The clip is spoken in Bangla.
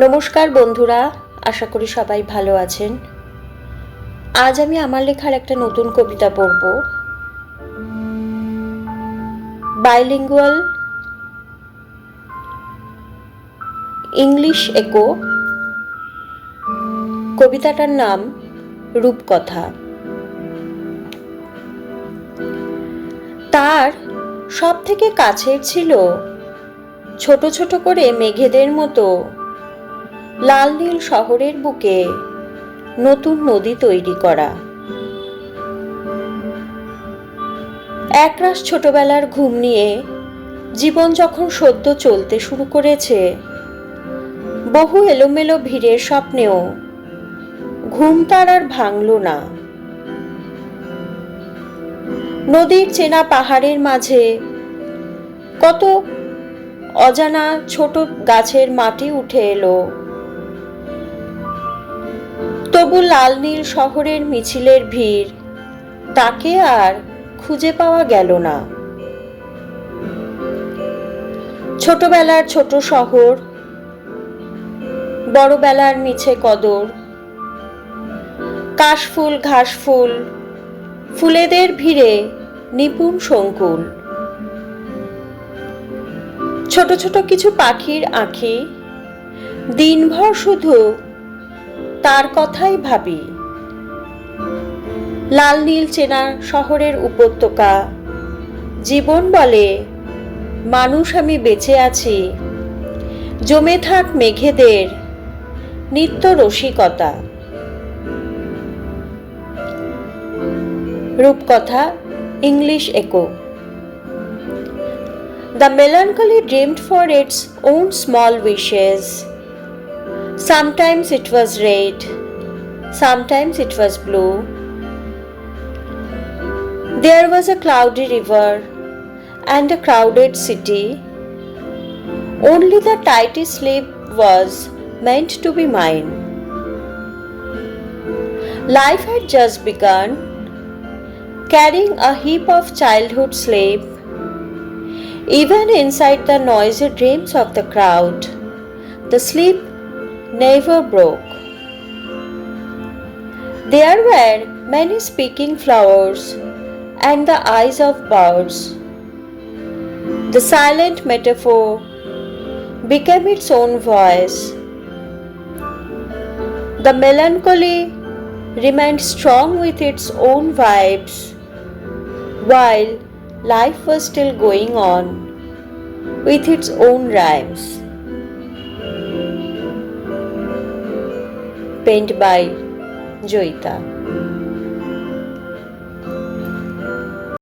নমস্কার বন্ধুরা, আশা করি সবাই ভালো আছেন। আজ আমি আমার লেখার একটা নতুন কবিতা পড়ব। বাইলিঙ্গুয়াল ইংলিশ একো। কবিতাটার নাম রূপকথা। তার সব থেকে কাছের ছিল ছোট ছোট করে মেঘেদের মতো লাল নীল শহরের বুকে নতুন নদী তৈরি করা। একরাশ ছোটবেলার ঘুম নিয়ে জীবন যখন সদ্য চলতে শুরু করেছে, বহু এলোমেলো ভিড়ের স্বপ্নেও ঘুম তার আর ভাঙল না। নদীর চেনা পাহাড়ের মাঝে কত অজানা ছোট গাছের মাটি উঠে এলো, তবু লাল নীল শহরের মিছিলের ভিড় তাকে আর খুঁজে পাওয়া গেল না। ছোটবেলার ছোট শহর, বড়বেলার মিছে কদর, কাশফুল ঘাসফুল, ফুলেদের ভিড়ে নিপুণ সংকুল। ছোট ছোট কিছু পাখির আঁখি, দিনভর শুধু তার কথাই ভাবি। লাল নীল চেনা শহরের উপত্যকা, জীবন বলে মানুষ আমি বেঁচে আছি, জমে থাক মেঘেদের নিত্য রসিকতা। রূপকথা ইংলিশ একো। The melancholy dreamed for its own small wishes. Sometimes it was red, sometimes it was blue. There was a cloudy river and a crowded city. Only the tighty sleep was meant to be mine. Life had just begun, carrying a heap of childhood sleep. Even inside the noisy dreams of the crowd, the sleep never broke. There were many speaking flowers and the eyes of birds. The silent metaphor became its own voice. The melancholy remained strong with its own vibes, while life was still going on with its own rhymes. Penned by Joyita.